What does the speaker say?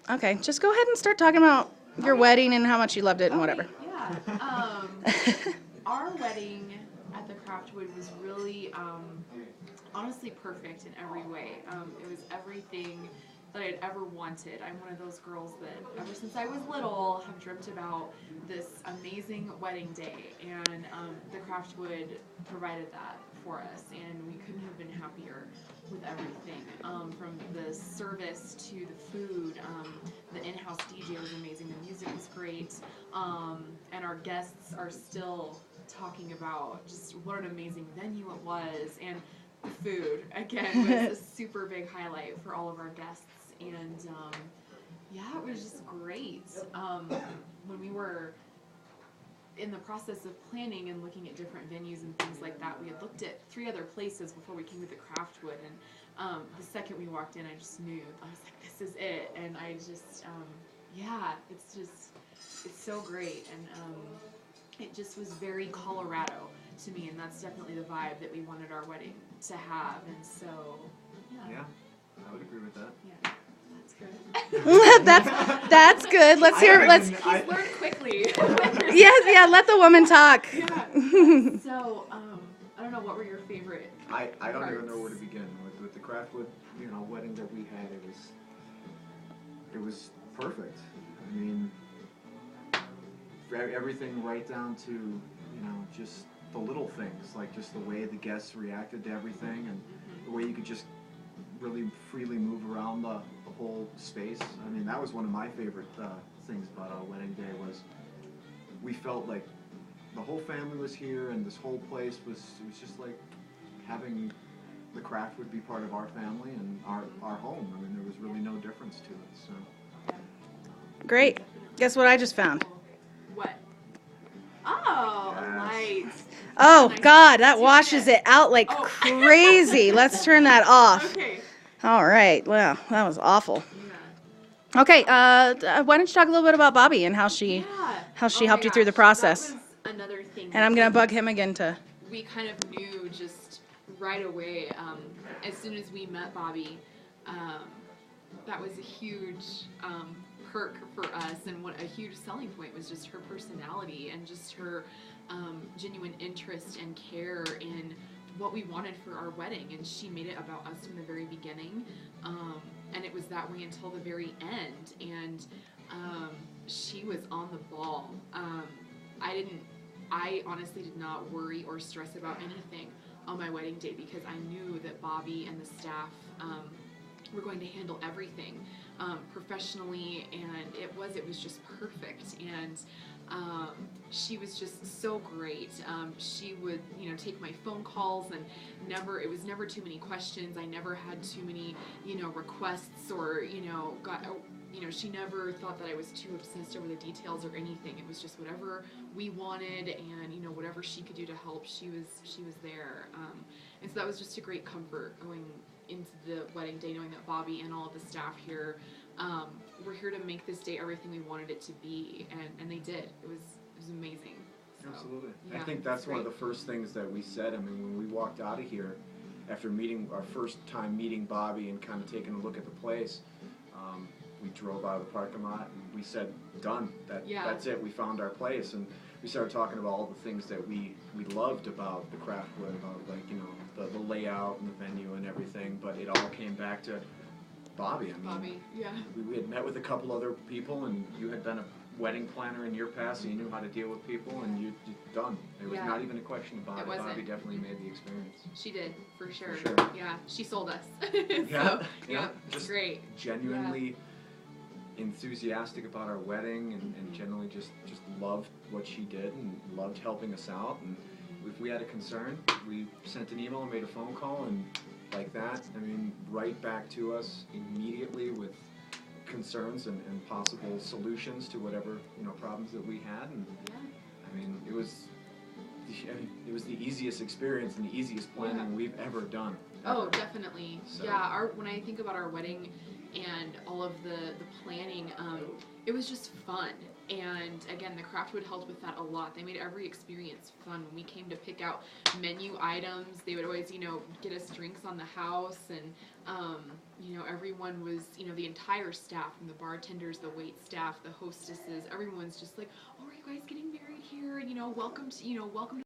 Okay, just go ahead and start talking about your wedding and how much you loved it and whatever. Yeah. Our wedding at the Craftwood was really, honestly perfect in every way. It was everything that I'd ever wanted. I'm one of those girls that ever since I was little have dreamt about this amazing wedding day, and the Craftwood provided that for us, and we couldn't have been happier with everything, from the service to the food. The in-house DJ was amazing. The music was great, and our guests are still talking about just what an amazing venue it was, and the food again was a super big highlight for all of our guests, and yeah, it was just great. When we were in the process of planning and looking at different venues and things like that, we had looked at 3 other places before we came to the Craftwood, and the second we walked in, I just knew. I was like, this is it, and I just, yeah, it's so great, and it just was very Colorado to me, and that's definitely the vibe that we wanted our wedding to have, and so, Yeah, I would agree with that. yeah. Good. That's good. Let's hear. Let's. He's learned quickly. Yeah. Let the woman talk. Yeah. So, I don't know. What were your favorite? I don't parts? even know where to begin with the Craftwood, wedding that we had. It was perfect. I mean, everything right down to just the little things, like just the way the guests reacted to everything, and the way you could just really freely move around the whole space. I mean, that was one of my favorite things about our wedding day was we felt like the whole family was here, and this whole place was just like having the craft would be part of our family and our home. I mean, there was really no difference to it. So Great. Guess what I just found? What? Oh, Yes. a light. Oh Nice. God, that washes it out like crazy. Let's turn that off. Okay. All right. Well, that was awful. Yeah. Okay. Why don't you talk a little bit about Bobby and how she Yeah. helped Oh my you through the gosh, process? That was another thing. And I'm gonna bug him again to. We kind of knew just right away, as soon as we met Bobby, that was a huge perk for us, and what a huge selling point was just her personality and just her genuine interest and care in what we wanted for our wedding, and she made it about us from the very beginning, and it was that way until the very end, and she was on the ball. I honestly did not worry or stress about anything on my wedding day because I knew that Bobby and the staff were going to handle everything professionally, and it was just perfect, and she was just so great. She would take my phone calls, and it was never too many questions. I never had too many requests, or she never thought that I was too obsessed over the details or anything. It was just whatever we wanted, and whatever she could do to help, she was there. And so that was just a great comfort going into the wedding day, knowing that Bobby and all of the staff here were here to make this day everything we wanted it to be, and they did. It was amazing. So, absolutely. yeah, I think that's one of the first things that we said. I mean, when we walked out of here after meeting our first time meeting Bobby and kind of taking a look at the place, we drove out of the parking lot and we said, done. That's it. We found our place, and we started talking about all the things that we loved about the Craftwood, about the layout and the venue and everything. But it all came back to Bobby. I mean, Bobby, yeah. We had met with a couple other people, and you had been a wedding planner in your past, so you knew how to deal with people, and you're done. It was not even a question about it. Bobby definitely made the experience. She did, for sure. For sure. Yeah, she sold us. Yeah. Just Just great. genuinely enthusiastic about our wedding, and generally just loved what she did and loved helping us out. And if we had a concern, we sent an email and made a phone call, and like that, I mean, right back to us immediately with concerns and possible solutions to whatever problems that we had. And I mean, it was the easiest experience and the easiest planning we've ever done. Oh, definitely. So. Yeah, when I think about our wedding and all of the planning. It was just fun. And again, the Craftwood helped with that a lot. They made every experience fun. When we came to pick out menu items, they would always, get us drinks on the house, and everyone was, the entire staff, from the bartenders, the wait staff, the hostesses, everyone's just like, oh, are you guys getting married here? And welcome to